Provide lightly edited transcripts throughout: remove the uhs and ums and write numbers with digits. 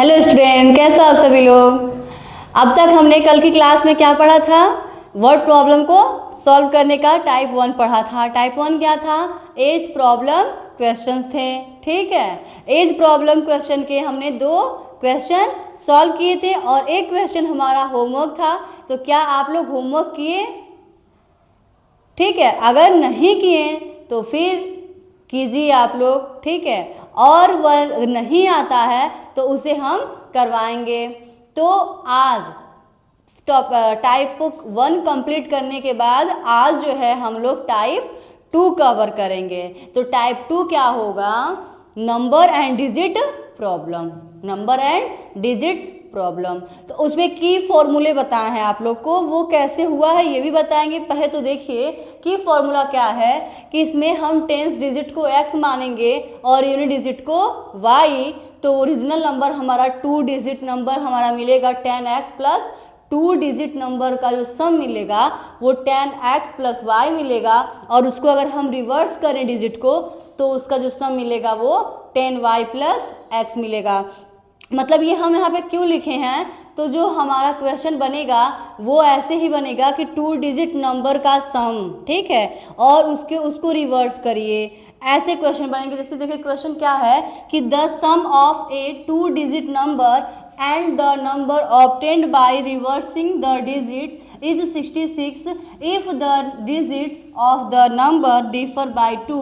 Hello student, कैसे हो आप सभी लोग। अब तक हमने कल की क्लास में क्या पढ़ा था? वर्ड प्रॉब्लम को सॉल्व करने का टाइप 1 पढ़ा था। टाइप 1 क्या था? एज प्रॉब्लम क्वेश्चंस थे। ठीक है, एज प्रॉब्लम क्वेश्चन के हमने 2 क्वेश्चन सॉल्व किए थे और एक क्वेश्चन हमारा होमवर्क था। तो क्या आप लोग होमवर्क किए? ठीक है, अगर नहीं किए तो फिर कीजिए आप लोग। ठीक है, और वह नहीं आता है तो उसे हम करवाएंगे। तो आज टाइप 1 कंप्लीट करने के बाद आज जो है हम लोग टाइप 2 कवर करेंगे। तो टाइप 2 क्या होगा? Number and digit problem, number and digits problem. तो उसमें की फॉर्मूले बताए हैं आप लोग को, वो कैसे हुआ है ये भी बताएंगे। पहले तो देखिए की फॉर्मूला क्या है कि इसमें हम टेंस डिजिट को x मानेंगे और यूनिट डिजिट को y। तो ओरिजिनल नंबर हमारा 2 डिजिट नंबर हमारा मिलेगा 10x प्लस 2 डिजिट नंबर का जो सम मिलेगा वो 10x प्लस y मिलेगा। और उसको अगर हम रिवर्स करें डिजिट को तो उसका जो सम मिलेगा वो 10y प्लस x मिलेगा। मतलब ये हम यहाँ पे क्यों लिखे हैं? तो जो हमारा क्वेश्चन बनेगा वो ऐसे ही बनेगा कि 2 डिजिट नंबर का सम, ठीक है, और उसको रिवर्स करिए। ऐसे क्वेश्चन बनेंगे। जैसे देखिए क्वेश्चन क्या है कि the sum of a 2 digit number and the number obtained by reversing the digits is 66 if the digits of the number differ by 2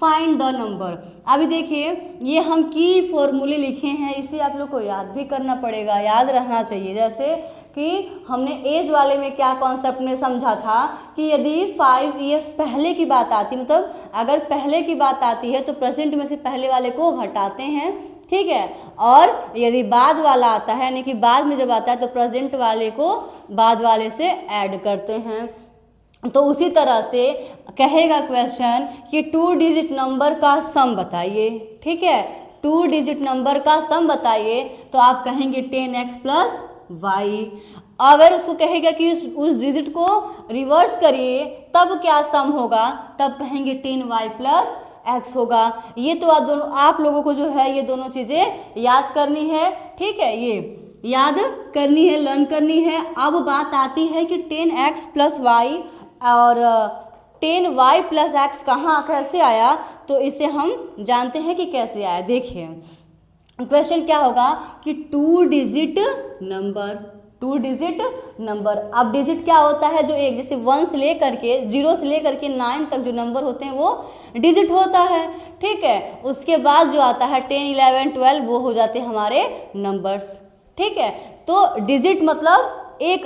find the number। अभी देखिए ये हम की फॉर्मूले लिखे हैं, इसे आप लोग को याद भी करना पड़ेगा, याद रहना चाहिए। जैसे कि हमने एज वाले में क्या कॉन्सेप्ट में समझा था कि यदि 5 इयर्स पहले की बात आती, मतलब अगर पहले की बात आती है तो प्रेजेंट में से पहले वाले को घटाते हैं, ठीक है, और यदि बाद वाला आता है यानी कि बाद में जब आता है तो प्रेजेंट वाले को बाद वाले से ऐड करते हैं। तो उसी तरह से कहेगा क्वेश्चन कि 2 डिजिट नंबर का सम बताइए। ठीक है, 2 डिजिट नंबर का सम बताइए तो आप कहेंगे 10x प्लस y। अगर उसको कहेगा कि उस डिजिट को रिवर्स करिए तब क्या सम होगा, तब कहेंगे 10y प्लस x होगा। ये तो आप लोगों को जो है ये दोनों चीज़ें याद करनी है। ठीक है, ये याद करनी है, लर्न करनी है। अब बात आती है कि 10x प्लस वाई और 10y प्लस एक्स कहाँ कैसे आया, तो इसे हम जानते हैं कि कैसे आया। देखिए क्वेश्चन क्या होगा कि 2 डिजिट नंबर, 2 डिजिट नंबर। अब डिजिट क्या होता है? जो एक जैसे 1 से लेकर के 0 से लेकर के 9 तक जो नंबर होते हैं वो डिजिट होता है। ठीक है, उसके बाद जो आता है 10, 11, 12 वो हो जाते हैं हमारे नंबर्स। ठीक है, तो डिजिट मतलब एक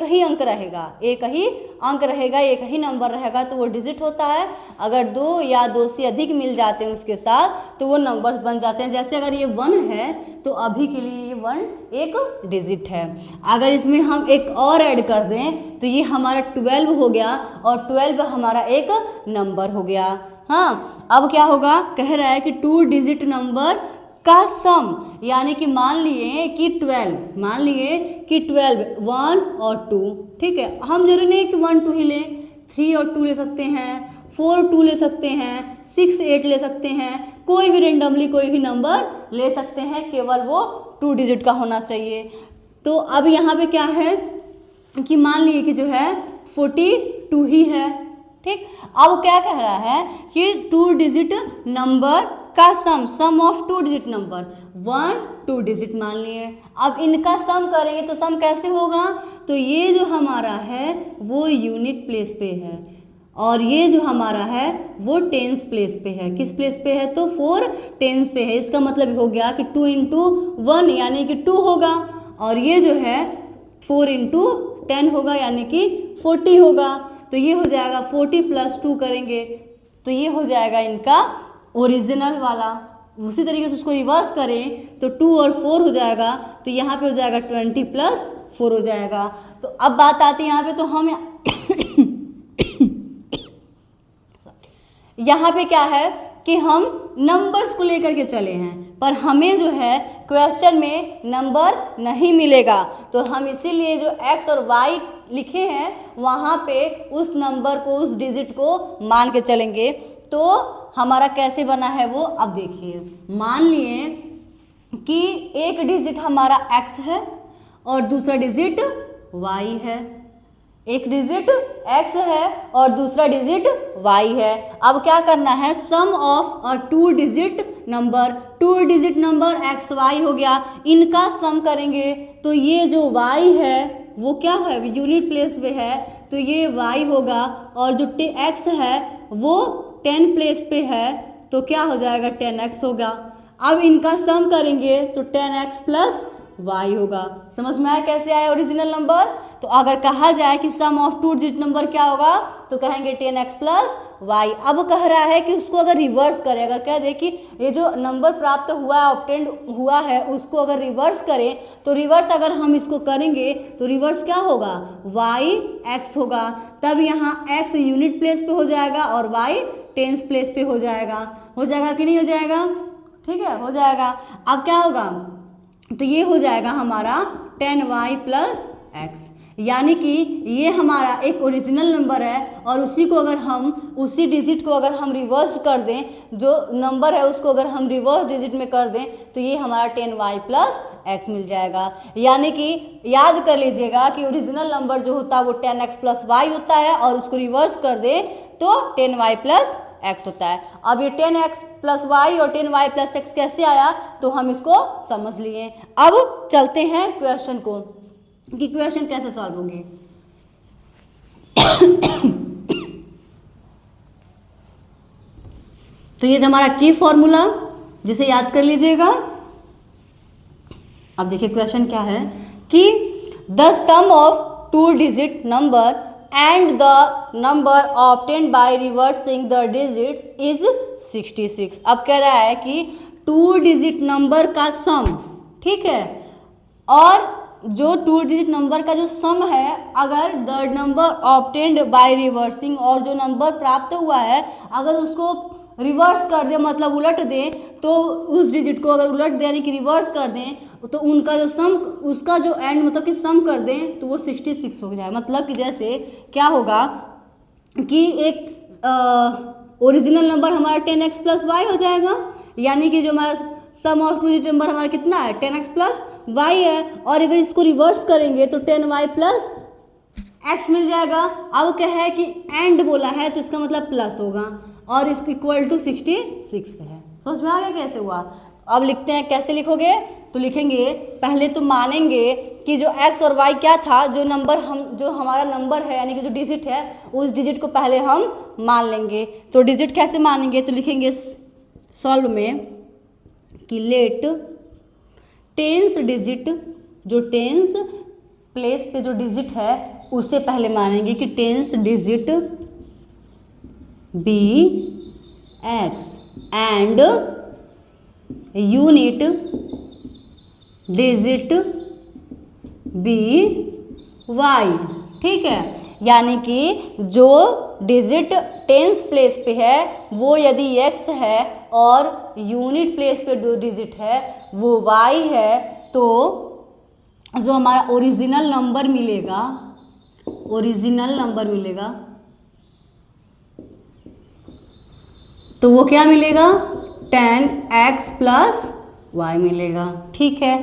ही अंक रहेगा, एक ही अंक रहेगा, एक ही नंबर रहेगा तो वो डिजिट होता है। अगर 2 या 2 से अधिक मिल जाते हैं उसके साथ तो वो नंबर्स बन जाते हैं। जैसे अगर ये 1 है तो अभी के लिए ये 1 एक डिजिट है। अगर इसमें हम एक और ऐड कर दें तो ये हमारा 12 हो गया और 12 हमारा एक नंबर हो गया। हाँ, अब क्या होगा? कह रहा है कि 2 डिजिट नंबर का सम, यानी कि मान लिए कि 12 1 और 2। ठीक है, हम जरूरी नहीं कि 1 2 ही लें, 3 और 2 ले सकते हैं, 4 2 ले सकते हैं, 6 8 ले सकते हैं, कोई भी रेंडमली कोई भी नंबर ले सकते हैं, केवल वो 2 डिजिट का होना चाहिए। तो अब यहाँ पे क्या है कि मान लिए कि जो है 42 ही है। ठीक, अब क्या कह रहा है कि 2 डिजिट नंबर का सम ऑफ 2 डिजिट नंबर 1 2 डिजिट मान लिए। अब इनका सम करेंगे तो सम कैसे होगा? तो ये जो हमारा है वो यूनिट प्लेस पे है और ये जो हमारा है वो टेंस प्लेस पे है। किस प्लेस पे है? तो 4 टेंस पे है। इसका मतलब हो गया कि 2 इंटू 1 यानी कि 2 होगा और ये जो है 4 इंटू 10 होगा यानी कि 40 होगा। तो ये हो जाएगा 40 प्लस 2 करेंगे तो ये हो जाएगा इनका ओरिजिनल वाला। उसी तरीके से उसको रिवर्स करें तो 2 और 4 हो जाएगा, तो यहाँ पे हो जाएगा 20 प्लस 4 हो जाएगा। तो अब बात आती है यहाँ पे, तो हम यहाँ पे क्या है कि हम नंबर्स को लेकर के चले हैं पर हमें जो है क्वेश्चन में नंबर नहीं मिलेगा। तो हम इसीलिए जो x और y लिखे हैं वहाँ पे उस नंबर को, उस डिजिट को मान के चलेंगे। तो हमारा कैसे बना है वो अब देखिए। मान लिए कि एक डिजिट हमारा x है और दूसरा डिजिट y है, एक डिजिट x है और दूसरा डिजिट y है। अब क्या करना है, sum of a two digit number x y हो गया, इनका सम करेंगे तो ये जो y है वो क्या है, यूनिट प्लेस पे है तो ये y होगा, और जो x है वो 10 प्लेस पे है तो क्या हो जाएगा 10x होगा। अब इनका सम करेंगे तो 10x प्लस y होगा। समझ में आया कैसे आया ओरिजिनल नंबर। तो अगर कहा जाए कि sum of two digit number क्या होगा तो कहेंगे 10x प्लस y। अब कह रहा है कि उसको अगर रिवर्स करें, अगर कह दे कि ये जो नंबर प्राप्त हुआ है, ऑब्टेंड हुआ है, उसको अगर रिवर्स करें तो रिवर्स अगर हम इसको करेंगे तो रिवर्स क्या होगा, y x होगा। तब यहाँ x यूनिट प्लेस पे हो जाएगा और y टेंस प्लेस पे हो जाएगा कि नहीं हो जाएगा, ठीक है हो जाएगा। अब क्या होगा, तो ये हो जाएगा हमारा 10y प्लस x, यानी कि ये हमारा एक ओरिजिनल नंबर है और उसी को अगर हम उसी डिजिट को अगर हम रिवर्स कर दें, जो नंबर है उसको अगर हम रिवर्स डिजिट में कर दें तो ये हमारा 10y प्लस x मिल जाएगा। यानी कि याद कर लीजिएगा कि ओरिजिनल नंबर जो होता है वो 10x प्लस y होता है और उसको रिवर्स कर दें तो 10y प्लस x होता है। अब ये 10x प्लस y और 10y प्लस x कैसे आया तो हम इसको समझ लिए। अब चलते हैं क्वेश्चन को कि क्वेश्चन कैसे सॉल्व होंगे। तो ये हमारा की फॉर्मूला जिसे याद कर लीजिएगा। अब देखिए क्वेश्चन क्या है कि the sum of two digit number and the number obtained by reversing the digits is 66। अब कह रहा है कि टू डिजिट नंबर का सम, ठीक है, और जो टू डिजिट नंबर का जो सम है अगर the number obtained by reversing, और जो नंबर प्राप्त हुआ है अगर उसको रिवर्स कर दें मतलब उलट दें, तो उस डिजिट को अगर उलट दें यानी कि रिवर्स कर दें तो उनका जो सम, उसका जो एंड मतलब कि सम कर दें तो वो 66 हो जाए। मतलब कि जैसे क्या होगा कि एक ओरिजिनल नंबर हमारा 10x प्लस y हो जाएगा, यानी कि जो हमारा सम ऑफ टू डिजिट नंबर हमारा कितना है 10x प्लस y है, और अगर इसको रिवर्स करेंगे तो 10y प्लस x मिल जाएगा। अब क्या है कि एंड बोला है तो इसका मतलब प्लस होगा और इसको इक्वल टू 66 है। समझ में आ गया कैसे हुआ। अब लिखते हैं, कैसे लिखोगे तो लिखेंगे पहले तो मानेंगे कि जो x और y क्या था, जो नंबर जो हमारा नंबर है यानी कि जो डिजिट है उस डिजिट को पहले हम मान लेंगे। तो डिजिट कैसे मानेंगे तो लिखेंगे सॉल्व में कि लेट टेंस डिजिट, जो टेंस प्लेस पे जो डिजिट है उसे पहले मानेंगे कि tens digit be x and unit digit be y, ठीक है। यानी कि जो डिजिट टेंस प्लेस पे है वो यदि x है और यूनिट प्लेस पे जो डिजिट है वो y है, तो जो हमारा ओरिजिनल नंबर मिलेगा तो वो क्या मिलेगा 10x प्लस y मिलेगा, ठीक है।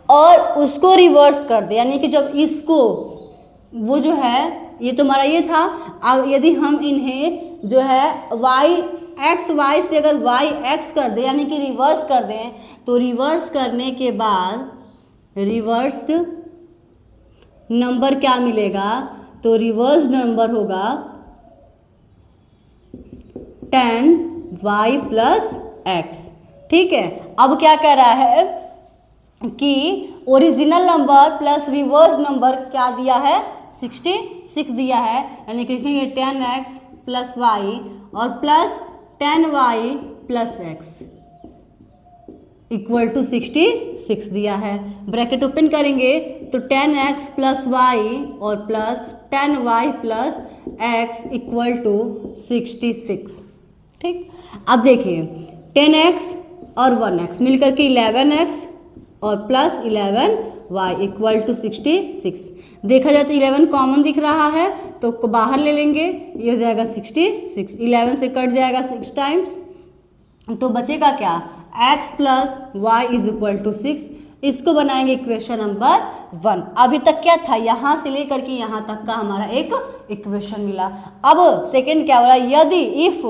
और उसको रिवर्स कर दे, यानी कि जब इसको वो जो है ये तो हमारा ये था, अब यदि हम इन्हें जो है x y से अगर y x कर दे यानी कि रिवर्स कर दें, तो रिवर्स करने के बाद रिवर्स्ड नंबर क्या मिलेगा, तो रिवर्स्ड नंबर होगा 10y प्लस x, ठीक है। अब क्या कह रहा है कि original number plus reverse number क्या दिया है 66 दिया है, यानी कि लिखेंगे 10x प्लस y और plus 10y plus x equal to 66 दिया है। ब्रैकेट ओपन करेंगे तो 10x प्लस y और plus 10y plus x equal to 66, ठीक। अब देखिए 10x और 1x मिलकर के 11x और प्लस 11y इक्वल टू 66। देखा जाए तो 11 कॉमन दिख रहा है तो बाहर ले लेंगे, ये हो जाएगा 66। 11 से कट जाएगा 6 टाइम्स, तो बचेगा क्या x plus y is equal to 6, इसको बनाएंगे इक्वेशन नंबर 1। अभी तक क्या था, यहाँ से लेकर के यहाँ तक का हमारा एक इक्वेशन मिला। अब सेकंड क्या बोला, यदि if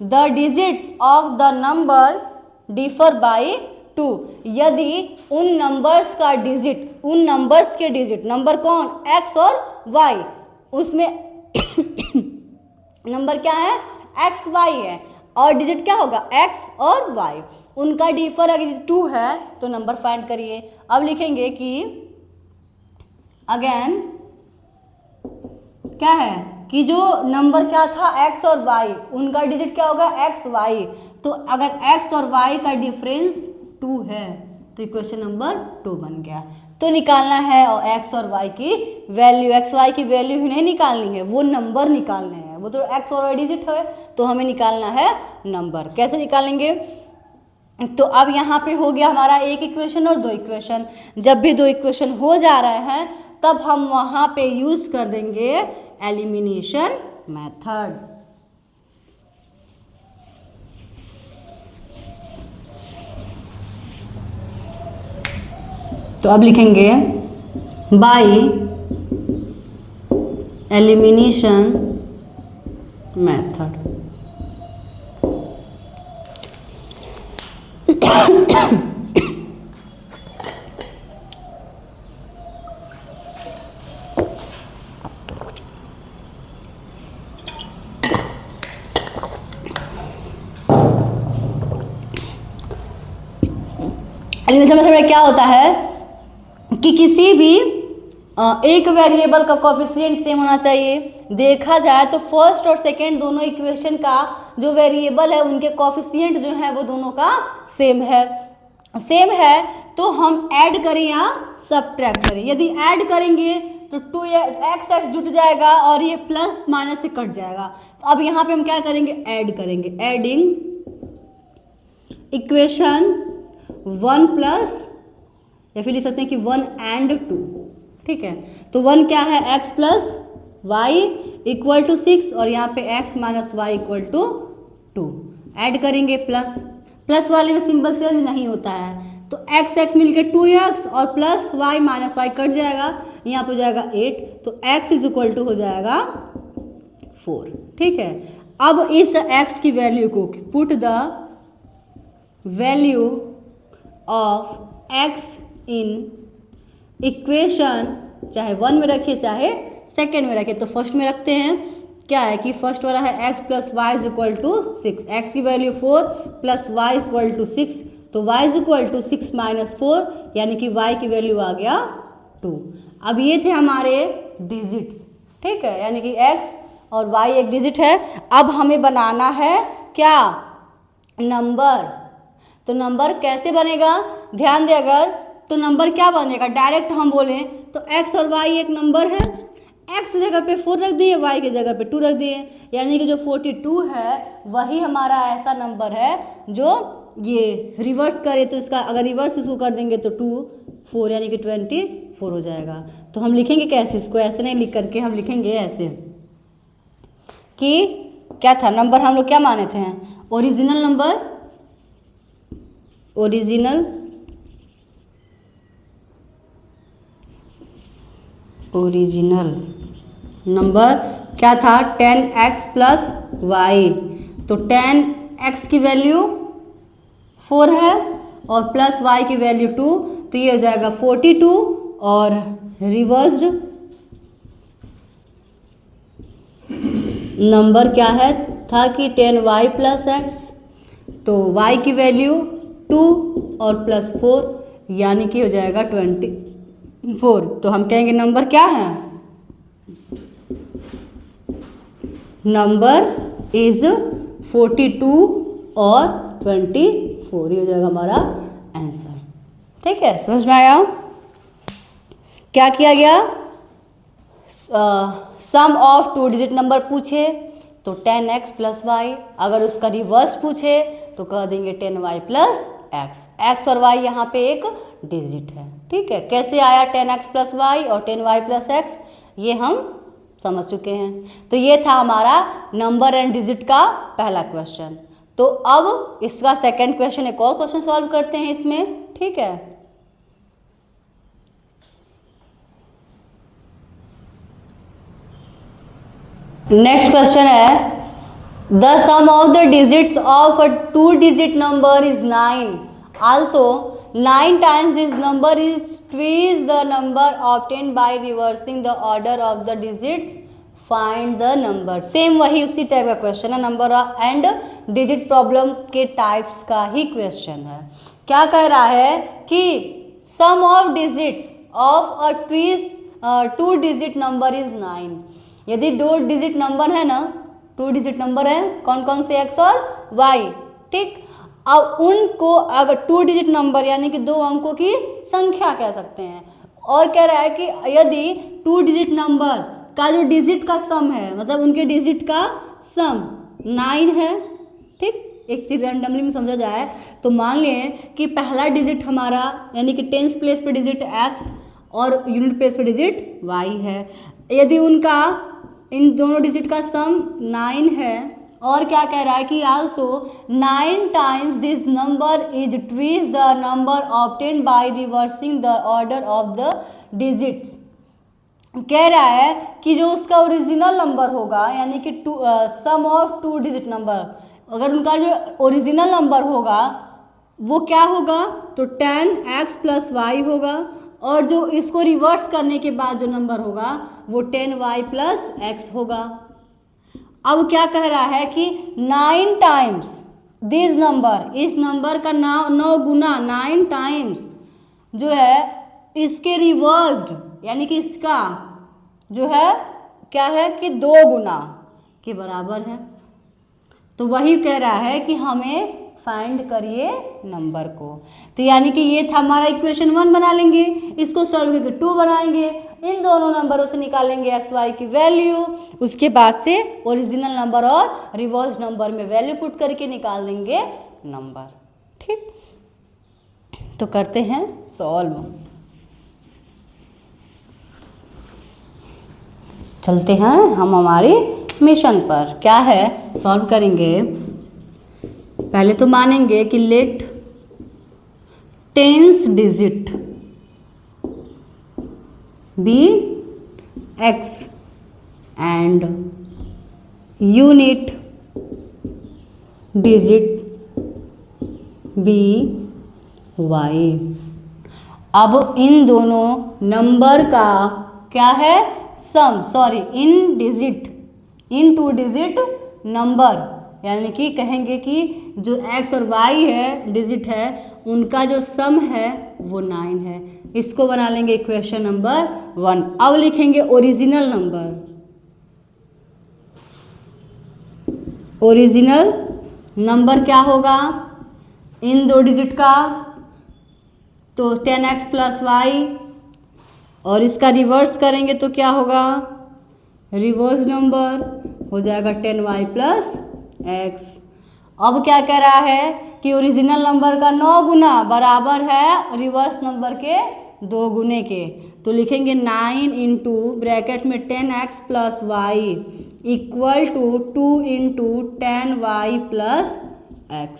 the digits of the number differ by 2, यदि उन नंबर्स का डिजिट, उन नंबर्स के डिजिट, नंबर कौन, x और y, उसमें नंबर क्या है, x y है, और डिजिट क्या होगा, x और y, उनका डिफर अगर 2 है तो नंबर फाइंड करिए। अब लिखेंगे कि अगेन क्या है कि जो नंबर क्या था x और y, उनका डिजिट क्या होगा, x y, तो अगर x और y का डिफरेंस 2 है तो इक्वेशन नंबर 2 बन गया। तो निकालना है और x और y की वैल्यू, x y की वैल्यू ही नहीं निकालनी है, वो नंबर निकालने हैं, वो तो x और y डिजिट है, तो हमें निकालना है नंबर। कैसे निकालेंगे, तो अब यहाँ पे हो गया हमारा एक इक्वेशन और 2 इक्वेशन। जब भी 2 इक्वेशन हो जा रहे हैं तब हम वहाँ पे यूज़ कर देंगे एलिमिनेशन मेथड। तो अब लिखेंगे by elimination method. Elimination method में क्या होता है कि किसी भी एक वेरिएबल का कोफिशिएंट सेम होना चाहिए। देखा जाए तो फर्स्ट और सेकंड दोनों इक्वेशन का जो वेरिएबल है उनके कोफिशिएंट जो है वो दोनों का सेम है। सेम है तो हम ऐड करें या सबट्रैक्ट करें। यदि ऐड करेंगे तो 2x जुट जाएगा और ये प्लस माइनस से कट जाएगा। तो अब यहाँ पे हम क्या करेंगे, ऐड करेंगे। एडिंग इक्वेशन 1 प्लस, या फिर लिख सकते हैं कि 1 and 2, ठीक है। तो 1 क्या है, x plus y equal to 6 और यहाँ पे x minus y equal to 2। Add करेंगे प्लस, प्लस वाले में सिंबल चेंज नहीं होता है, तो x मिलके 2x और plus y minus y cut जाएगा, यहाँ पे हो जाएगा 8, तो x इज इक्वल टू हो जाएगा 4, ठीक है। अब इस x की वैल्यू को put the value of x in equation, चाहे 1 में रखिए चाहे सेकेंड में रखिए। तो फर्स्ट में रखते हैं, क्या है कि फर्स्ट वाला है x plus y is equal to 6, x की value 4 plus y equal to 6, तो y is equal to 6 minus 4, यानी कि y की वैल्यू आ गया 2। अब ये थे हमारे डिजिट्स, ठीक है, यानी कि x और y एक डिजिट है। अब हमें बनाना है क्या, नंबर। तो नंबर कैसे बनेगा, ध्यान दे, अगर तो नंबर क्या बनेगा, डायरेक्ट हम बोलें तो x और y एक नंबर है, x जगह पे 4 रख दिए, y की जगह पे 2 रख दिए, यानी कि जो 42 है वही हमारा ऐसा नंबर है जो ये रिवर्स करे, तो इसका अगर रिवर्स इसको कर देंगे तो 2 4 यानी कि 24 हो जाएगा। तो हम लिखेंगे कैसे, इसको ऐसे नहीं लिख करके हम लिखेंगे ऐसे कि क्या था, नंबर हम लोग क्या माने थे, ओरिजिनल नंबर, ओरिजिनल नंबर क्या था, 10x प्लस वाई, तो 10x की वैल्यू 4 है और प्लस y की वैल्यू 2, तो ये हो जाएगा 42 और रिवर्स्ड नंबर क्या है था कि 10y प्लस x, तो y की वैल्यू 2 और प्लस 4 यानी कि हो जाएगा 24। तो हम कहेंगे नंबर क्या है, नंबर इज 42 और 24, ये हो जाएगा हमारा आंसर, ठीक है। समझ में आया, क्या किया गया, सम ऑफ 2 डिजिट नंबर पूछे तो 10x प्लस वाई, अगर उसका रिवर्स पूछे तो कह देंगे 10y प्लस x और y यहाँ पे एक डिजिट है, ठीक है। कैसे आया 10x प्लस वाई और 10y प्लस x, ये हम समझ चुके हैं। तो ये था हमारा नंबर एंड डिजिट का पहला क्वेश्चन। तो अब इसका सेकंड क्वेश्चन, एक और क्वेश्चन सॉल्व करते हैं इसमें, ठीक है। नेक्स्ट क्वेश्चन है, the sum of the digits of a 2 digit number is 9, also 9 times this number is twice the number obtained by reversing the order of the digits, find the number। Same वही उसी type का question है, number and digit problem के types का ही question है। क्या कह रहा है कि sum of digits of a 2 digit number is 9। यदि 2 डिजिट नंबर है ना, 2 डिजिट नंबर है, कौन कौन से, x और y, ठीक। अब उनको अगर 2 डिजिट नंबर यानी कि 2 अंकों की संख्या कह सकते हैं, और कह रहा है कि यदि 2 डिजिट नंबर का जो डिजिट का सम है, मतलब उनके डिजिट का सम 9 है, ठीक। एक चीज रैंडमली में समझा जाए तो मान लें कि पहला डिजिट हमारा यानी कि टेंस प्लेस पे डिजिट x और यूनिट प्लेस पे डिजिट y है। यदि उनका इन दोनों डिजिट का सम 9 है, और क्या कह रहा है कि also 9 times this number is twice the number obtain by reversing the order of the digits. कह रहा है कि जो उसका ओरिजिनल नंबर होगा यानी कि सम ऑफ 2 डिजिट नंबर, अगर उनका जो ओरिजिनल नंबर होगा वो क्या होगा, तो 10x + y होगा, और जो इसको रिवर्स करने के बाद जो नंबर होगा वो 10y + x होगा। अब क्या कह रहा है कि 9 टाइम्स दिस नंबर, इस नंबर का 9 गुना, 9 टाइम्स जो है इसके रिवर्स्ड यानी कि इसका जो है क्या है कि 2 गुना के बराबर है। तो वही कह रहा है कि हमें फाइंड करिए नंबर को। तो यानी कि ये था हमारा इक्वेशन 1 बना लेंगे, इसको सॉल्व करके 2 बनाएंगे, इन दोनों नंबरों से निकालेंगे एक्स वाई की वैल्यू, उसके बाद से ओरिजिनल नंबर और रिवर्स नंबर में वैल्यू पुट करके निकाल देंगे नंबर, ठीक। तो करते हैं सॉल्व, चलते हैं हम हमारी मिशन पर। क्या है, सॉल्व करेंगे, पहले तो मानेंगे कि let tens digit be x and unit digit be y। अब इन दोनों नंबर का क्या है सम, सॉरी इन 2 डिजिट नंबर, यानी कि कहेंगे कि जो x और y है डिजिट है उनका जो सम है वो 9 है। इसको बना लेंगे इक्वेशन नंबर 1। अब लिखेंगे ओरिजिनल नंबर, ओरिजिनल नंबर क्या होगा इन 2 डिजिट का, तो 10x + y, और इसका रिवर्स करेंगे तो क्या होगा, रिवर्स नंबर हो जाएगा 10y + x। अब क्या कह रहा है कि ओरिजिनल नंबर का 9 गुना बराबर है रिवर्स नंबर के 2 गुने के, तो लिखेंगे 9 इंटू ब्रैकेट में 10x + y equal to 2 into 10y + x।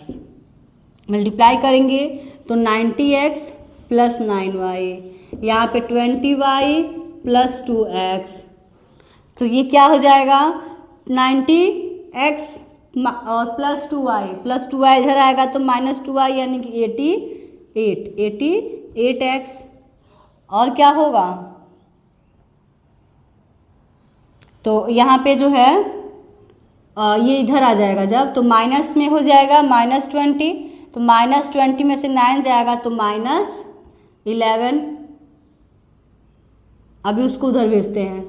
Multiply करेंगे तो 90x + 9y, यहाँ पे 20y + 2x, तो ये क्या हो जाएगा 90x और +2y इधर आएगा तो -2y यानी कि 88x, और क्या होगा, तो यहाँ पे जो है ये इधर आ जाएगा जब, तो माइनस में हो जाएगा -20, तो -20 में से 9 जाएगा तो -11। अभी उसको उधर भेजते हैं,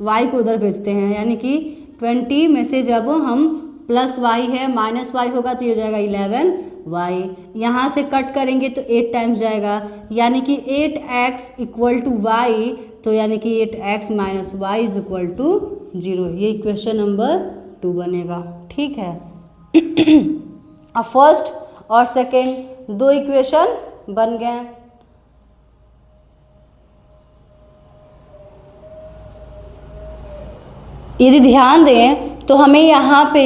y को उधर भेजते हैं, यानी कि 20 में से जब हम +y है -y होगा तो ये हो जाएगा 11y। यहाँ से कट करेंगे तो 8 टाइम्स जाएगा, यानी कि 8x = y, तो यानी कि 8x - y = 0। ये इक्वेशन नंबर 2 बनेगा, ठीक है। अब फर्स्ट और सेकेंड 2 इक्वेशन बन गए। यदि ध्यान दें तो हमें यहाँ पे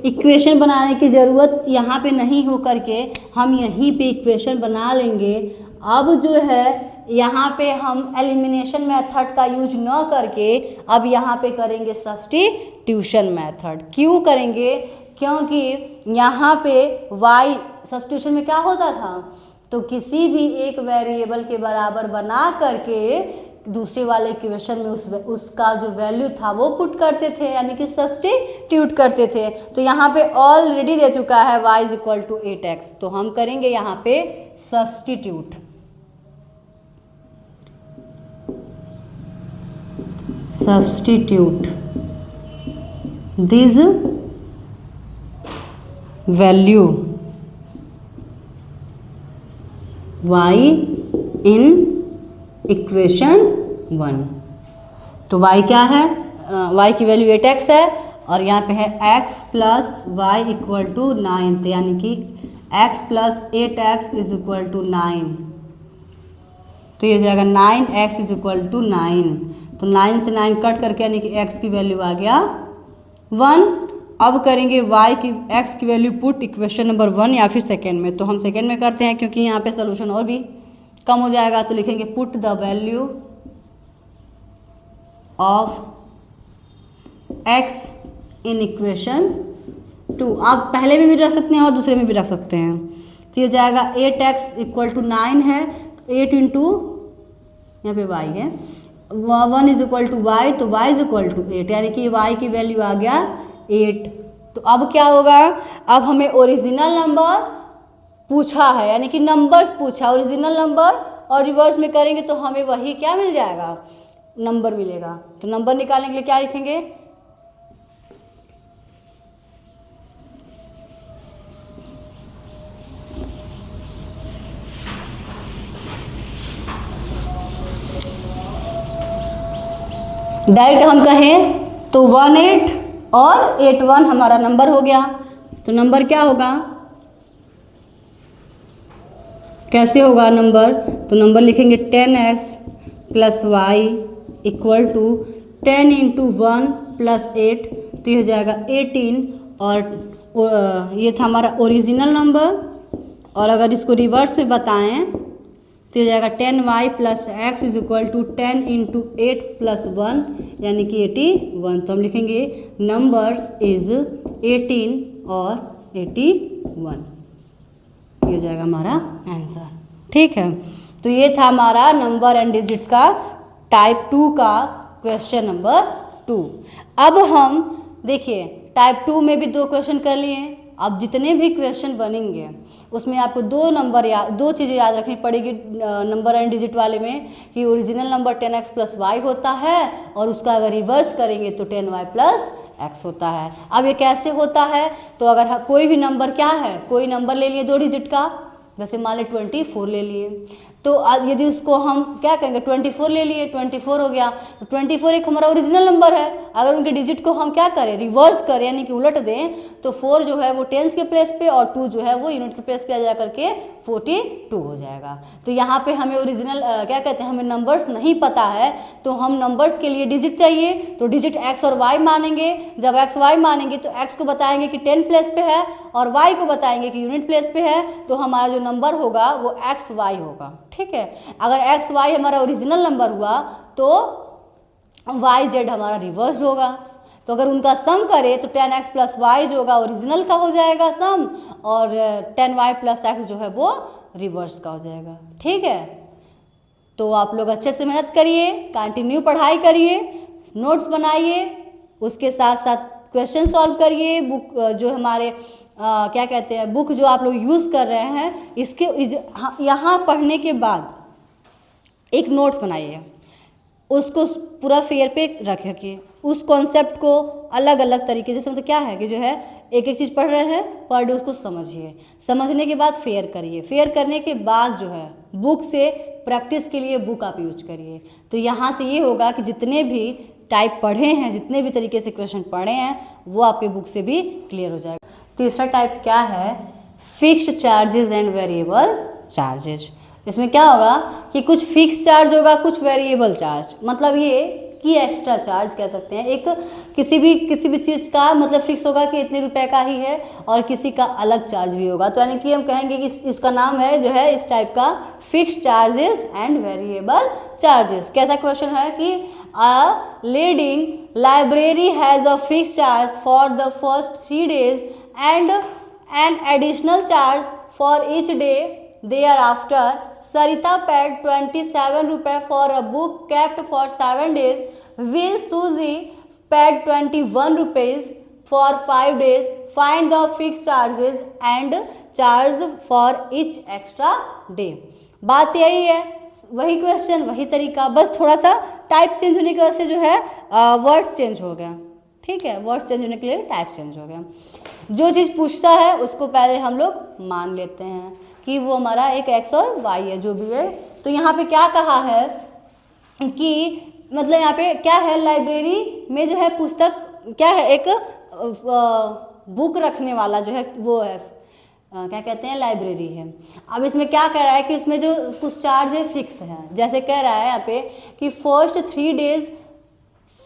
इक्वेशन बनाने की ज़रूरत यहाँ पे नहीं हो करके हम यहीं पे इक्वेशन बना लेंगे। अब जो है यहाँ पे हम एलिमिनेशन मेथड का यूज न करके अब यहाँ पे करेंगे सब्स्टिट्यूशन मेथड। क्यों करेंगे? क्योंकि यहाँ पे y सब्स्टिट्यूशन में क्या होता था, तो किसी भी एक वेरिएबल के बराबर बना करके दूसरे वाले इक्वेशन में उसका जो वैल्यू था वो पुट करते थे, यानी कि सब्स्टिट्यूट करते थे। तो यहाँ पे ऑलरेडी दे चुका है y is equal to 8x, तो हम करेंगे यहाँ पे substitute. Substitute this value y in equation 1। तो y क्या है? y की वैल्यू 8x है और यहाँ पे है x plus y equal to 9, तो यानी कि x plus 8x is equal to 9। तो ये हो जाएगा 9x इज इक्वल टू 9। तो 9 से 9 कट करके यानी कि x की वैल्यू आ गया 1। अब करेंगे y की x की वैल्यू पुट इक्वेशन नंबर 1 या फिर सेकेंड में। तो हम सेकेंड में करते हैं क्योंकि यहाँ पे सोल्यूशन और भी कम हो जाएगा। तो लिखेंगे put the value of x in equation 2। आप पहले में भी रख सकते हैं और दूसरे में भी रख सकते हैं। तो ये जाएगा 8x इक्वल टू 9 है, 8 इंटू यहाँ पे y है, 1 इज इक्वल टू वाई, तो y इज इक्वल टू 8, यानी कि y की वैल्यू आ गया 8। तो अब क्या होगा? अब हमें ओरिजिनल नंबर पूछा है, यानी कि नंबर्स पूछा, ओरिजिनल नंबर और रिवर्स में करेंगे तो हमें वही क्या मिल जाएगा? नंबर मिलेगा। तो नंबर निकालने के लिए क्या लिखेंगे? डायरेक्ट हम कहें तो 18 और 81 हमारा नंबर हो गया। तो नंबर क्या होगा? कैसे होगा नंबर? तो नंबर लिखेंगे 10x plus y equal to 10 into 1 plus 8, तो ये हो जाएगा 18। और ये था हमारा ओरिजिनल नंबर। और अगर इसको रिवर्स में बताएं तो ये जाएगा 10y plus x is equal to 10 into 8 plus 1, यानी कि 81। तो हम लिखेंगे नंबर्स इज 18 और 81, ये हो जाएगा हमारा आंसर। ठीक है, तो ये था हमारा नंबर एंड डिजिट्स का टाइप 2 का क्वेश्चन नंबर 2। अब हम देखिए टाइप 2 में भी 2 क्वेश्चन कर लिए। अब जितने भी क्वेश्चन बनेंगे उसमें आपको दो चीज़ें याद रखनी पड़ेगी नंबर एंड डिजिट वाले में, कि original number 10x plus Y होता है और उसका अगर रिवर्स करेंगे तो 10y प्लस x होता है। अब ये कैसे होता है? तो अगर कोई भी नंबर क्या है, कोई नंबर ले लिए 2 डिजिट का, वैसे मान लें 24 ले लिए, तो यदि उसको हम क्या कहेंगे 24 ले लिए, 24 हो गया, तो 24 एक हमारा ओरिजिनल नंबर है। अगर उनके डिजिट को हम क्या करें, रिवर्स करें यानी कि उलट दें, तो 4 जो है वो टेंस के प्लेस पे और 2 जो है वो यूनिट के प्लेस पे आ जा करके 42 हो जाएगा। तो यहाँ पे हमें ओरिजिनल क्या कहते हैं, हमें नंबर्स नहीं पता है, तो हम नंबर्स के लिए डिजिट चाहिए, तो डिजिट x और y मानेंगे। जब x y मानेंगे तो x को बताएंगे कि 10 प्लेस पे है और y को बताएंगे कि यूनिट प्लेस पे है, तो हमारा जो नंबर होगा वो x y होगा। ठीक है, अगर x y हमारा ओरिजिनल नंबर हुआ तो y z हमारा रिवर्स होगा। तो अगर उनका सम करें तो 10x प्लस वाई जो होगा ओरिजिनल का हो जाएगा सम, और 10y प्लस x जो है वो रिवर्स का हो जाएगा। ठीक है, तो आप लोग अच्छे से मेहनत करिए, कंटिन्यू पढ़ाई करिए, नोट्स बनाइए, उसके साथ साथ क्वेश्चन सॉल्व करिए। बुक जो हमारे क्या कहते हैं, बुक जो आप लोग यूज़ कर रहे हैं, इसके यहाँ पढ़ने के बाद एक नोट्स बनाइए, उसको पूरा फेयर पे रख रखिए, उस कॉन्सेप्ट को अलग अलग तरीके से, जैसे मतलब क्या है कि जो है एक एक चीज़ पढ़ रहे हैं, पर डे उसको समझिए, समझने के बाद फेयर करिए, फेयर करने के बाद जो है बुक से प्रैक्टिस के लिए बुक आप यूज करिए। तो यहाँ से ये होगा कि जितने भी टाइप पढ़े हैं, जितने भी तरीके से क्वेश्चन पढ़े हैं, वो आपके बुक से भी क्लियर हो जाएगा। तीसरा टाइप क्या है, fixed charges and variable charges. इसमें क्या होगा कि कुछ फिक्स चार्ज होगा, कुछ वेरिएबल चार्ज। मतलब ये की एक्स्ट्रा चार्ज कह सकते हैं। एक किसी भी चीज़ का मतलब फिक्स होगा कि इतने रुपए का ही है और किसी का अलग चार्ज भी होगा, तो यानी कि हम कहेंगे कि इसका नाम है जो है इस टाइप का fix charges and variable charges. कैसा क्वेश्चन है कि a leading library has a fix charge for the first 3 days and an additional charge for each day thereafter. Sarita paid 27 rupees for a book kept for 7 days. Will Suzy paid 21 rupees for 5 days. Find the fixed charges and charge for each extra day. बात यही है, वही question वही तरीका, बस थोड़ा सा type change होने की वजह से जो है वर्ड्स चेंज हो गया। ठीक है, वर्ड्स चेंज होने के लिए टाइप चेंज हो गया। जो चीज़ पूछता है उसको पहले हम लोग मान लेते हैं कि वो हमारा एक एक्स और वाई है, जो भी है। तो यहाँ पे क्या कहा है कि मतलब यहाँ पे क्या है, लाइब्रेरी में जो है पुस्तक क्या है, एक बुक रखने वाला जो है वो है क्या कहते हैं, लाइब्रेरी है। अब इसमें क्या कह रहा है कि उसमें जो कुछ चार्ज है फिक्स है। जैसे कह रहा है यहाँ पे कि first 3 days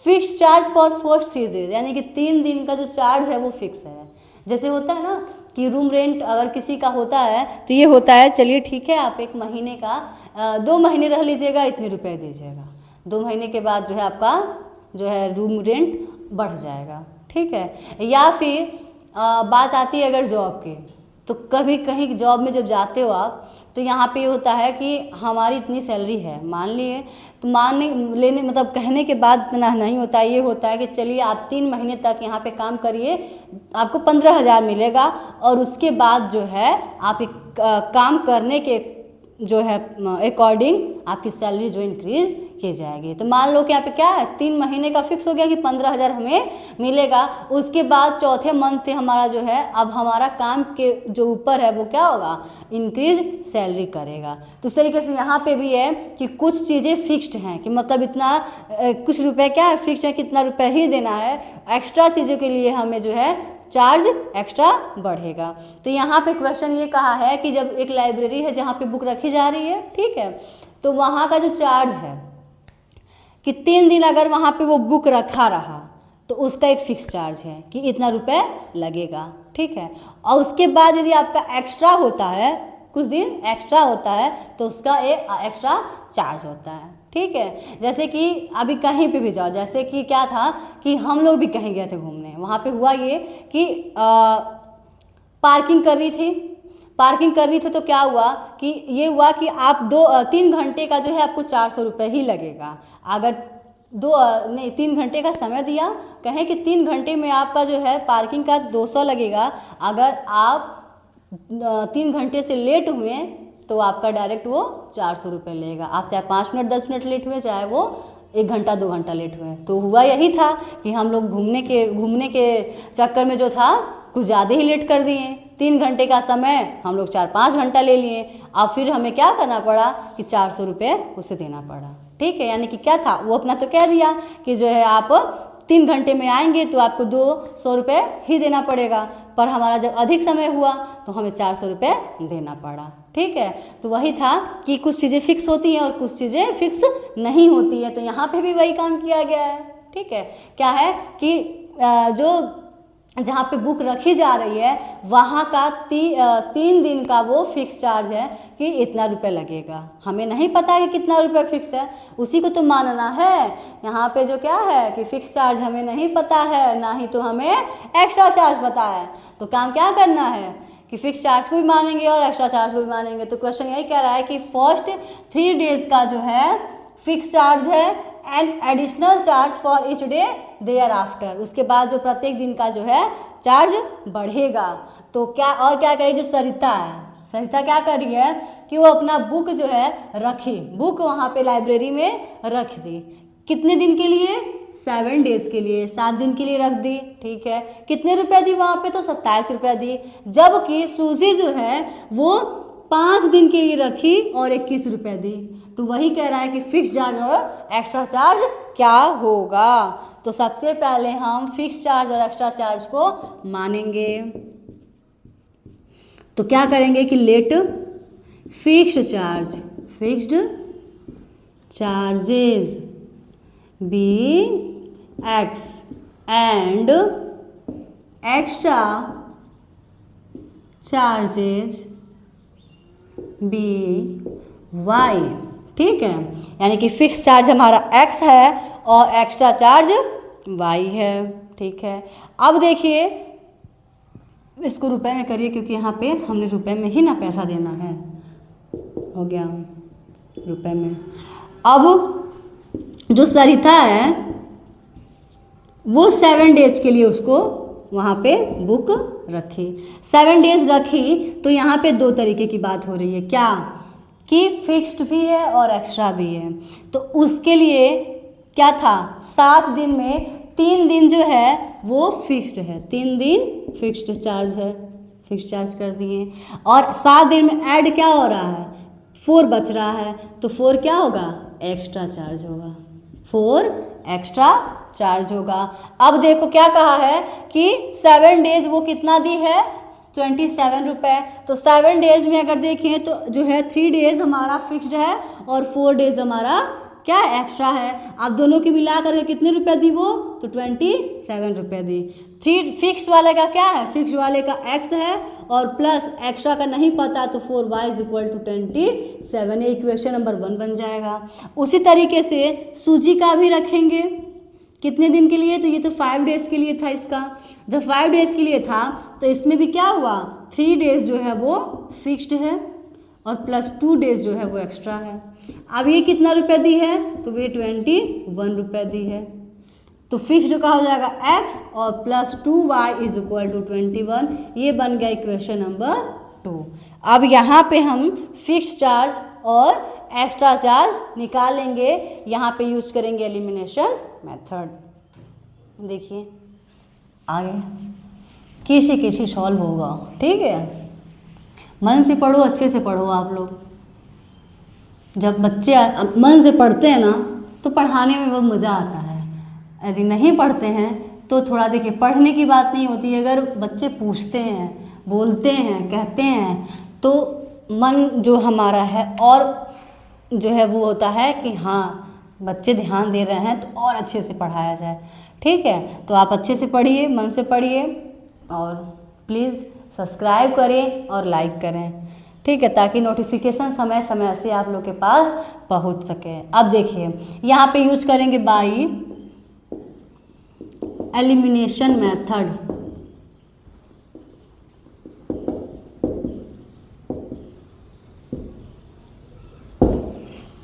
fix charge for first 3 days, यानी कि 3 दिन का जो चार्ज है वो फिक्स है। जैसे होता है ना कि रूम रेंट अगर किसी का होता है तो ये होता है, चलिए ठीक है आप 1 महीने का 2 महीने रह लीजिएगा, इतने रुपए दीजिएगा, 2 महीने के बाद जो है आपका जो है रूम रेंट बढ़ जाएगा। ठीक है, या फिर बात आती है अगर जॉब की, तो कभी कहीं जॉब में जब जाते हो आप तो यहाँ पे होता है कि हमारी इतनी सैलरी है, मान लिए, तो मानने लेने मतलब कहने के बाद इतना नहीं होता, ये होता है कि चलिए आप 3 महीने तक यहाँ पे काम करिए, आपको 15,000 मिलेगा और उसके बाद जो है आप एक काम करने के जो है अकॉर्डिंग आपकी सैलरी जो इंक्रीज की जाएगी। तो मान लो कि यहाँ पे क्या है, 3 महीने का फिक्स हो गया कि 15,000 हमें मिलेगा। उसके बाद चौथे मंथ से हमारा जो है अब हमारा काम के जो ऊपर है वो क्या होगा, इंक्रीज सैलरी करेगा। तो इस तरीके से यहाँ पे भी है कि कुछ चीज़ें फिक्स्ड हैं कि मतलब इतना कुछ रुपए क्या है फिक्स्ड है, कितना रुपए ही देना है, एक्स्ट्रा चीज़ों के लिए हमें जो है चार्ज एक्स्ट्रा बढ़ेगा। तो यहाँ पे क्वेश्चन ये कहा है कि जब एक लाइब्रेरी है जहाँ पे बुक रखी जा रही है, ठीक है, तो वहाँ का जो चार्ज है कि 3 दिन अगर वहाँ पे वो बुक रखा रहा तो उसका एक फिक्स चार्ज है कि इतना रुपए लगेगा। ठीक है, और उसके बाद यदि आपका एक्स्ट्रा होता है, कुछ दिन एक्स्ट्रा होता है तो उसका एक एक्स्ट्रा चार्ज होता है। ठीक है, जैसे कि अभी कहीं पे भी जाओ, जैसे कि क्या था कि हम लोग भी कहीं गए थे घूमने, वहाँ पे हुआ ये कि पार्किंग करनी थी तो क्या हुआ कि ये हुआ कि आप 3 घंटे का जो है आपको 400 रुपये ही लगेगा। अगर 3 घंटे का समय दिया, कहें कि 3 घंटे में आपका जो है पार्किंग का 200 लगेगा। अगर आप 3 घंटे से लेट हुए तो आपका डायरेक्ट वो 400 रुपये लेगा। आप चाहे 5 मिनट 10 मिनट लेट हुए, चाहे वो 1 घंटा 2 घंटा लेट हुए। तो हुआ यही था कि हम लोग घूमने के चक्कर में जो था कुछ ज़्यादा ही लेट कर दिए। 3 घंटे का समय हम लोग 4-5 घंटा ले लिए। अब फिर हमें क्या करना पड़ा कि 400 रुपये उसे देना पड़ा। ठीक है, यानी कि क्या था, वो अपना तो कह दिया कि जो है आप 3 घंटे में आएंगे तो आपको 200 रुपये ही देना पड़ेगा, पर हमारा जब अधिक समय हुआ तो हमें 400 रुपये देना पड़ा। ठीक है, तो वही था कि कुछ चीज़ें फिक्स होती हैं और कुछ चीज़ें फिक्स नहीं होती हैं। तो यहाँ पे भी वही काम किया गया है। ठीक है, क्या है कि जो जहाँ पे बुक रखी जा रही है वहाँ का 3 दिन का वो फिक्स चार्ज है कि इतना रुपये लगेगा। हमें नहीं पता है कि कितना रुपये फिक्स है, उसी को तो मानना है। यहाँ पे जो क्या है कि फिक्स चार्ज हमें नहीं पता है, ना ही तो हमें एक्स्ट्रा चार्ज पता है। तो काम क्या करना है कि फिक्स चार्ज को भी मानेंगे और एक्स्ट्रा चार्ज को भी मानेंगे। तो क्वेश्चन यही कह रहा है कि फर्स्ट 3 days का जो है फिक्स चार्ज है and additional charge for each day thereafter. उसके बाद जो प्रत्येक दिन का जो है चार्ज बढ़ेगा। तो क्या करेगी, जो सरिता है, सरिता क्या कर रही है कि वो अपना बुक जो है रखी, बुक वहाँ पे लाइब्रेरी में रख दी। कितने दिन के लिए, 7 days के लिए, 7 दिन के लिए रख दी। ठीक है, कितने रुपए दी वहाँ पे, तो 27 रुपये दी। जबकि सूजी जो है वो 5 दिन के लिए रखी और 21 रुपये दी। तो वही कह रहा है कि फिक्स चार्ज और एक्स्ट्रा चार्ज क्या होगा। तो सबसे पहले हम फिक्स चार्ज और एक्स्ट्रा चार्ज को मानेंगे। तो क्या करेंगे कि let fixed charges be x and extra charges be y. ठीक है, यानी कि फिक्स चार्ज हमारा x है और एक्स्ट्रा चार्ज y है। ठीक है, अब देखिए इसको रुपए में करिए, क्योंकि यहाँ पे हमने रुपए में ही ना पैसा देना है। हो गया रुपए में। अब जो सरिता है वो 7 डेज के लिए उसको वहाँ पे बुक रखी, 7 डेज रखी, तो यहाँ पे 2 तरीके की बात हो रही है, क्या कि फिक्स्ड भी है और एक्स्ट्रा भी है। तो उसके लिए क्या था, 7 दिन में 3 दिन जो है वो फिक्स्ड है, 3 दिन फिक्स्ड चार्ज है, फिक्स्ड चार्ज कर दिए। और 7 दिन में ऐड क्या हो रहा है, 4 बच रहा है, तो 4 क्या होगा, एक्स्ट्रा चार्ज होगा, 4 एक्स्ट्रा चार्ज होगा। अब देखो क्या कहा है कि 7 डेज वो कितना दी है, 27 रुपये। तो 7 डेज में अगर देखें तो जो है 3 डेज हमारा फिक्स्ड है और 4 डेज हमारा क्या एक्स्ट्रा है। अब दोनों की मिला करके कितने रुपए दी वो, तो 27 रुपये दी। 3 फिक्स्ड वाले का क्या है, फिक्स्ड वाले का x है और प्लस एक्स्ट्रा का नहीं पता, तो 4y = 27। ये इक्वेशन नंबर 1 बन जाएगा। उसी तरीके से सूजी का भी रखेंगे, कितने दिन के लिए, तो ये तो 5 डेज के लिए था इसका। जब 5 डेज के लिए था तो इसमें भी क्या हुआ, 3 डेज जो है वो फिक्स्ड है और प्लस 2 डेज जो है वो एक्स्ट्रा है। अब ये कितना रुपए दी है, तो वे 21 रुपये दी है। तो फिक्स्ड का हो जाएगा x और प्लस 2y = 21। ये बन गया इक्वेशन नंबर 2। अब यहाँ पे हम फिक्स चार्ज और एक्स्ट्रा चार्ज निकालेंगे, यहाँ पे यूज करेंगे एलिमिनेशन मेथड। देखिए आगे किसी किसी सॉल्व होगा, ठीक है, मन से पढ़ो, अच्छे से पढ़ो आप लोग। जब बच्चे मन से पढ़ते हैं ना तो पढ़ाने में बहुत मज़ा आता है, यदि नहीं पढ़ते हैं तो थोड़ा, देखिए पढ़ने की बात नहीं होती है, अगर बच्चे पूछते हैं, बोलते हैं, कहते हैं, तो मन जो हमारा है और जो है वो होता है कि हाँ बच्चे ध्यान दे रहे हैं तो और अच्छे से पढ़ाया जाए। ठीक है, तो आप अच्छे से पढ़िए, मन से पढ़िए और प्लीज़ सब्सक्राइब करें और लाइक करें। ठीक है, ताकि नोटिफिकेशन समय समय से आप लोग के पास पहुंच सके। अब देखिए यहाँ पे यूज करेंगे बाई एलिमिनेशन मेथड।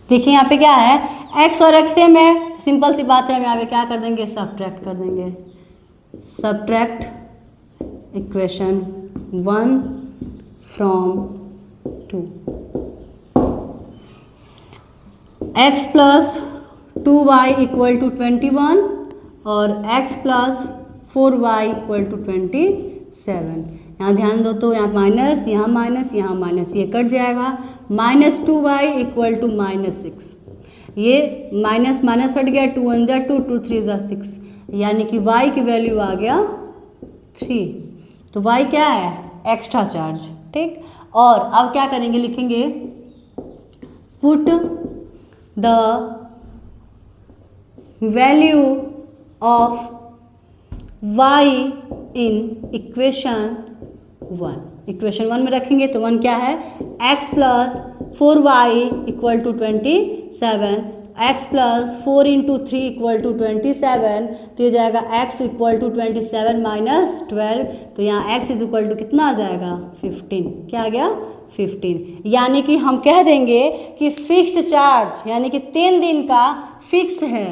देखिए यहाँ पे क्या है, x और x सेम है, सिंपल सी बात है, हम यहाँ पे क्या कर देंगे, सब्ट्रैक्ट कर देंगे। Subtract equation 1 from 2। x + 2y = 21 और x + 4y = 27। यहाँ ध्यान दो तो यहाँ माइनस, यहाँ माइनस, यहाँ माइनस, ये कट जाएगा। -2y = -6। ये माइनस माइनस हट गया, 2 × 2, 2 × 3 = 6, यानी कि y की वैल्यू आ गया 3। तो y क्या है, एक्स्ट्रा चार्ज। ठीक, और अब क्या करेंगे, लिखेंगे put the value of y in equation 1। Equation 1 में रखेंगे तो 1 क्या है, x + 4y = 27, x + 4 × 3 = 27, तो ये जाएगा x = 27 - 12, तो यहाँ x = कितना आ जाएगा, 15। क्या आ गया, 15। यानी कि हम कह देंगे कि फिक्स्ड चार्ज यानी कि 3 दिन का फिक्स है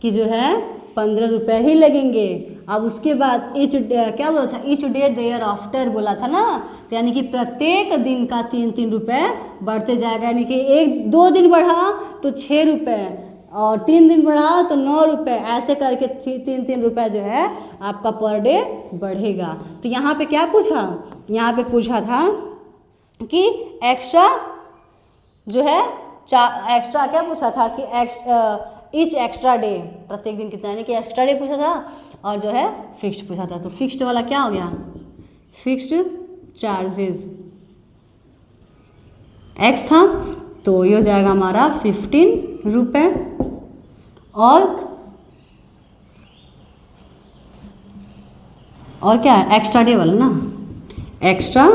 कि जो है 15 रुपये ही लगेंगे। अब उसके बाद क्या बोला था, ईच डे देयर आफ्टर बोला था ना, तो यानी कि प्रत्येक दिन का 3-3 रुपये बढ़ते जाएगा, यानी कि 1-2 दिन बढ़ा तो 6 रुपये और 3 दिन बढ़ा तो 9 रुपये, ऐसे करके 3-3 रुपये जो है आपका पर डे बढ़ेगा। तो यहाँ पे क्या पूछा, यहाँ पे पूछा था कि एक्स्ट्रा जो है एक्स्ट्रा क्या पूछा था कि ईच एक्स्ट्रा डे, प्रत्येक दिन कितना, यानी कि एक्स्ट्रा डे पूछा था और जो है फिक्स्ड पूछा था। तो फिक्स्ड वाला क्या हो गया, फिक्स्ड चार्जेस x था, तो ये हो जाएगा हमारा 15 रुपये और क्या है, एक्स्ट्रा डे वाला ना, एक्स्ट्रा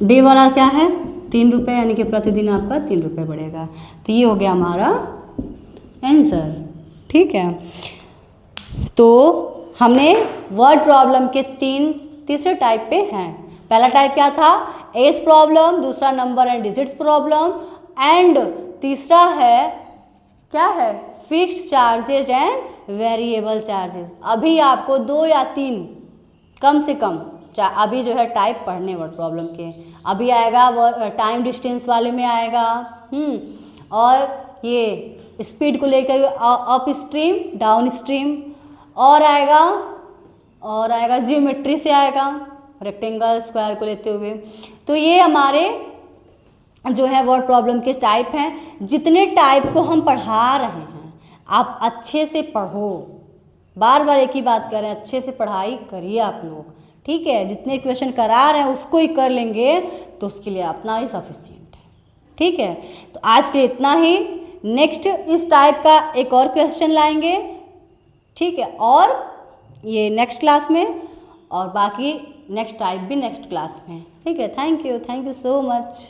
डे वाला क्या है 3 रुपये, यानी कि प्रतिदिन आपका 3 रुपये बढ़ेगा। तो ये हो गया हमारा आंसर। ठीक है, तो हमने वर्ड प्रॉब्लम के तीसरे टाइप पे हैं। पहला टाइप क्या था, एज प्रॉब्लम, दूसरा number and digits problem, and तीसरा है क्या है, fixed charges and variable charges. अभी आपको 2 या 3 कम से कम अभी जो है टाइप पढ़ने वर्ड प्रॉब्लम के, अभी आएगा टाइम डिस्टेंस वाले में आएगा, और ये स्पीड को लेकर अप स्ट्रीम डाउन स्ट्रीम, और आएगा जियोमेट्री से आएगा, रेक्टेंगल स्क्वायर को लेते हुए। तो ये हमारे जो है वर्ड प्रॉब्लम के टाइप हैं। जितने टाइप को हम पढ़ा रहे हैं आप अच्छे से पढ़ो, बार बार एक ही बात कर रहे हैं, अच्छे से पढ़ाई करिए आप लोग। ठीक है, जितने क्वेश्चन करा रहे हैं उसको ही कर लेंगे तो उसके लिए अपना ही सफिशिएंट है। ठीक है, तो आज के लिए इतना ही। नेक्स्ट इस टाइप का एक और क्वेश्चन लाएंगे। ठीक है, और ये नेक्स्ट क्लास में, और बाकी नेक्स्ट टाइप भी नेक्स्ट क्लास में। ठीक है, थैंक यू सो मच।